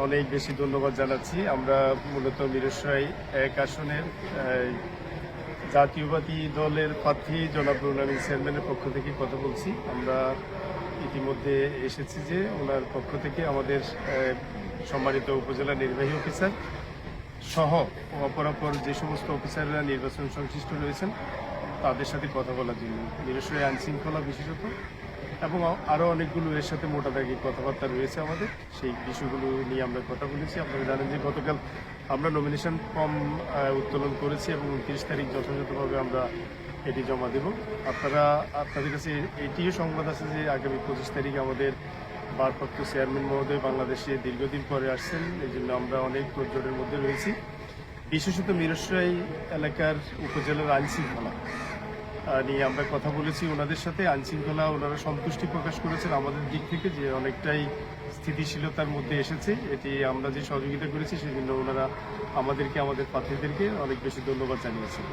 অনেক বেশি ধন্যবাদ জানাচ্ছি। আমরা মূলত মিরসরাই ১ আসনের জাতীয়বাদী দলের প্রার্থী জনাব নুরুল আমিন চেয়ারম্যানের পক্ষ থেকে কথা বলছি। আমরা ইতিমধ্যে এসেছি যে ওনার পক্ষ থেকে আমাদের সম্মানিত উপজেলা নির্বাহী অফিসার সহ অপরাপর যে সমস্ত অফিসাররা নির্বাচন সংশ্লিষ্ট রয়েছেন তাদের সাথে কথা বলার জন্য, মিরসরাই আইনশৃঙ্খলা বিশেষত এবং আরও অনেকগুলো এর সাথে মোটা দাগি কথাবার্তা রয়েছে আমাদের, সেই বিষয়গুলো নিয়ে আমরা কথা বলেছি। আপনারা জানেন যে গতকাল আমরা নমিনেশন ফর্ম উত্তোলন করেছি এবং 29 তারিখ যথাযথভাবে আমরা এটি জমা দেব। আপনাদের কাছে এটিও সংবাদ আছে যে আগামী 25 তারিখ আমাদের ভারপ্রাপ্ত চেয়ারম্যান মহোদয় বাংলাদেশে দীর্ঘদিন পরে আসছেন, এই জন্য আমরা অনেক তোড়জোড়ের মধ্যে রয়েছি। বিশেষত মিরসরাই এলাকার উপজেলার আইনশৃঙ্খলা নিয়ে আমরা কথা বলেছি ওনাদের সাথে। আইনশৃঙ্খলা ওনারা সন্তুষ্টি প্রকাশ করেছেন আমাদের দিক থেকে যে অনেকটাই স্থিতিশীলতার মধ্যে এসেছে। এটি আমরা যে সহযোগিতা করেছি সেই জন্য ওনারা আমাদেরকে, আমাদের প্রার্থীদেরকে অনেক বেশি ধন্যবাদ জানিয়েছেন।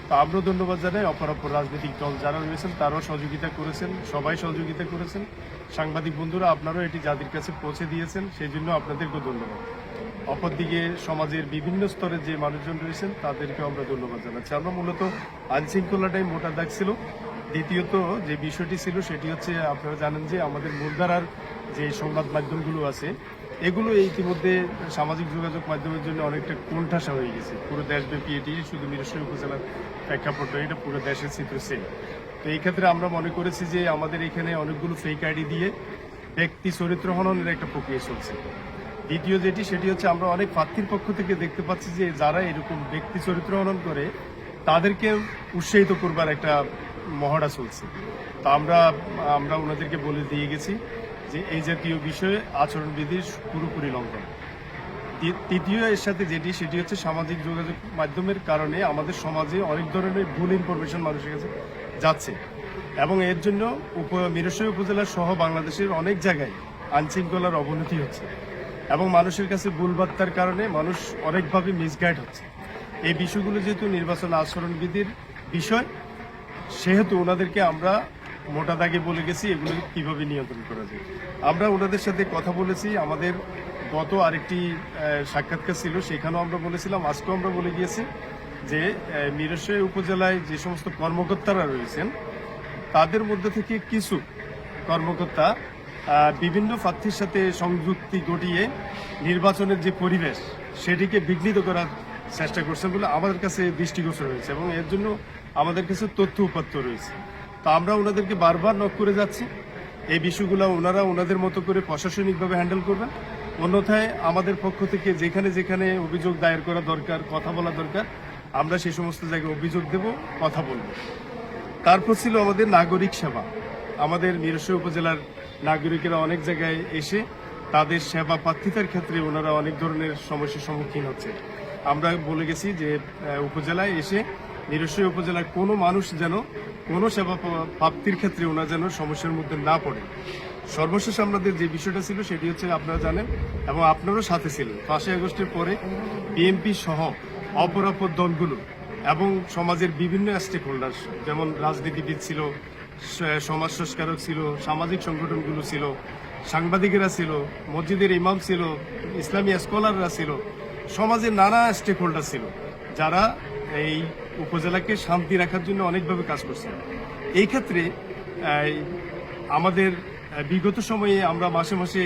তো আমরাও ধন্যবাদ জানাই। অপরাপর রাজনৈতিক দল যারা রয়েছেন তারাও সহযোগিতা করেছেন, সবাই সহযোগিতা করেছেন। সাংবাদিক বন্ধুরা আপনারাও এটি যাদের কাছে পৌঁছে দিয়েছেন সেই জন্য আপনাদেরকেও ধন্যবাদ। অপরদিকে সমাজের বিভিন্ন স্তরের যে মানুষজন রয়েছেন তাদেরকেও আমরা ধন্যবাদ জানাচ্ছি। আমরা মূলত আইনশৃঙ্খলাটাই মোটা দাগ ছিল। দ্বিতীয়ত যে বিষয়টি ছিল সেটি হচ্ছে, আপনারা জানেন যে আমাদের মূলধারার যে সংবাদ মাধ্যমগুলো আছে এগুলো ইতিমধ্যে সামাজিক যোগাযোগ মাধ্যমের জন্য অনেকটা কোণঠাসা হয়ে গেছে। পুরো দেশব্যাপী এটি শুধু মিরসরাই উপজেলার প্রেক্ষাপট, এটা পুরো দেশের চিত্র সেম। তো এই ক্ষেত্রে আমরা মনে করেছি যে আমাদের এখানে অনেকগুলো ফেক আইডি দিয়ে ব্যক্তি চরিত্র হননের একটা প্রক্রিয়া চলছে। দ্বিতীয় সেটি হচ্ছে আমরা অনেক প্রার্থীর পক্ষ থেকে দেখতে পাচ্ছি যে যারা এরকম ব্যক্তি চরিত্র হনন করে তাদেরকে উৎসাহিত করবার একটা মহড়া চলছে। তা আমরা ওনাদেরকে বলে দিয়ে গেছি যে এই জাতীয় বিষয়ে আচরণবিধির পুরোপুরি লঙ্ঘন। তৃতীয় এর সাথে সেটি হচ্ছে সামাজিক যোগাযোগ মাধ্যমের কারণে আমাদের সমাজে অনেক ধরনের ভুল ইনফরমেশন মানুষের কাছে যাচ্ছে এবং এর জন্য মিরসরাই উপজেলা সহ বাংলাদেশের অনেক জায়গায় আইনশৃঙ্খলার অবনতি হচ্ছে এবং মানুষের কাছে ভুল বার্তার কারণে মানুষ অনেকভাবে মিসগাইড হচ্ছে। এই বিষয়গুলো যেহেতু নির্বাচন আচরণবিধির বিষয়, সেহেতু ওনাদেরকে আমরা মোটা দাগে বলে গেছি এগুলো কিভাবে নিয়ন্ত্রণ করা যায়। আমরা ওনাদের সাথে কথা বলেছি। আমাদের গত আরেকটি সাক্ষাৎকার ছিল, সেখানেও আমরা বলেছিলাম, আজকেও আমরা বলে গিয়েছি যে মিরসরাই উপজেলায় যে সমস্ত কর্মকর্তারা রয়েছেন তাদের মধ্যে থেকে কিছু কর্মকর্তা বিভিন্ন প্রার্থীর সাথে সংযুক্তি ঘটিয়ে নির্বাচনের যে পরিবেশ সেটিকে বিঘ্নিত করার চেষ্টা করছেন বলে আমাদের কাছে দৃষ্টিগোচর হয়েছে এবং এর জন্য আমাদের কাছে তথ্য উপাত্ত রয়েছে। তো আমরা ওনাদেরকে বারবার নক করে যাচ্ছি এই বিষয়গুলো ওনারা ওনাদের মতো করে প্রশাসনিকভাবে হ্যান্ডেল করবেন। অন্যথায় আমাদের পক্ষ থেকে যেখানে যেখানে অভিযোগ দায়ের করা দরকার, কথা বলা দরকার, আমরা সেই সমস্ত জায়গায় অভিযোগ দেব, কথা বলব। তারপর ছিল আমাদের নাগরিক সেবা। আমাদের মিরসরাই উপজেলার নাগরিকেরা অনেক জায়গায় এসে তাদের সেবা প্রার্থিতার ক্ষেত্রে ওনারা অনেক ধরনের সমস্যার সম্মুখীন হচ্ছে। আমরা বলে গেছি যে উপজেলায় এসে মিরসরাই উপজেলার কোনো মানুষ যেন কোনো সেবা প্রাপ্তির ক্ষেত্রে ওনারা যেন সমস্যার মধ্যে না পড়ে। সর্বশেষ আমাদের যে বিষয়টা ছিল সেটি হচ্ছে, আপনারা জানেন এবং আপনারও সাথে ছিলেন, 5ই আগস্টের পরে বিএনপি সহ অপরাপর দলগুলো এবং সমাজের বিভিন্ন স্টেক হোল্ডার্স, যেমন রাজনীতিবিদ ছিল, সমাজ সংস্কারক ছিল, সামাজিক সংগঠনগুলো ছিল, সাংবাদিকেরা ছিল, মসজিদের ইমাম ছিল, ইসলামী স্কলাররা ছিল, সমাজের নানা স্টেক হোল্ডার ছিল যারা এই উপজেলাকে শান্তি রাখার জন্য অনেকভাবে কাজ করছে। এই ক্ষেত্রে আমাদের বিগত সময়ে আমরা মাসে মাসে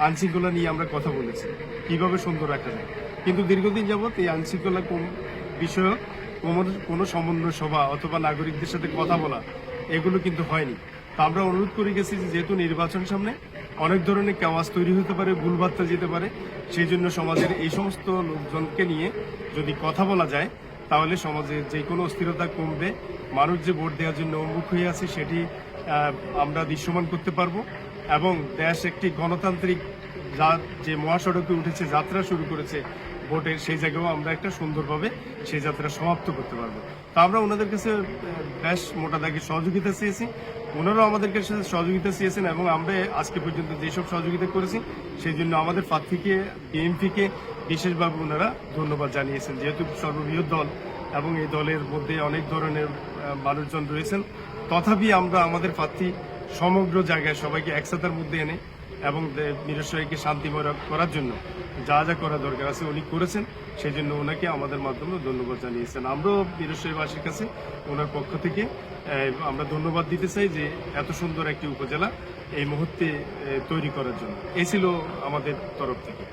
আইনশৃঙ্খলা নিয়ে আমরা কথা বলেছি কিভাবে সুন্দর রাখা যায়, কিন্তু দীর্ঘদিন যাবৎ এই আইনশৃঙ্খলা বিষয়ক কোনো সমন্বয় সভা অথবা নাগরিকদের সাথে কথা বলা এগুলো কিন্তু হয়নি। তা আমরা অনুরোধ করে গেছি যে যেহেতু নির্বাচন সামনে, অনেক ধরনের কেওয়াজ তৈরি হতে পারে, ভুলবার্তা যেতে পারে, সেই জন্য সমাজের এই সমস্ত লোকজনকে নিয়ে যদি কথা বলা যায় তাহলে সমাজের যে কোনো অস্থিরতা কমবে। মানুষ যে ভোট দেওয়ার জন্য উন্মুখ হয়ে আছে সেটি আমরা দৃশ্যমান করতে পারবো এবং দেশ একটি গণতান্ত্রিক যে মহাসড়কে উঠেছে, যাত্রা শুরু করেছে ভোটের, সেই জায়গায়ও আমরা একটা সুন্দরভাবে সেই যাত্রা সমাপ্ত করতে পারবো। তা আমরা ওনাদের কাছে বেশ মোটা দাগে সহযোগিতা চেয়েছি, ওনারাও আমাদের কাছে সহযোগিতা চেয়েছেন এবং আমরা আজকে পর্যন্ত যেসব সহযোগিতা করেছি সেই জন্য আমাদের প্রার্থীকে, বিএনপিকে বিশেষভাবে ওনারা ধন্যবাদ জানিয়েছেন। যেহেতু সর্ববৃহৎ দল এবং এই দলের মধ্যে অনেক ধরনের মানুষজন রয়েছেন, তথাপি আমরা আমাদের প্রার্থী সমগ্র জায়গায় সবাইকে একসাথের মধ্যে এনে এবং মিরসরাইকে শান্তিময় করার জন্য যা যা করা দরকার আছে উনি করেছেন, সেই জন্য ওনাকে আমাদের মাধ্যমে ধন্যবাদ জানিয়েছেন। আমরাও মিরসরাইবাসীর কাছে ওনার পক্ষ থেকে আমরা ধন্যবাদ দিতে চাই যে এত সুন্দর একটি উপজেলা এই মুহূর্তে তৈরি করার জন্য। এই ছিল আমাদের তরফ থেকে।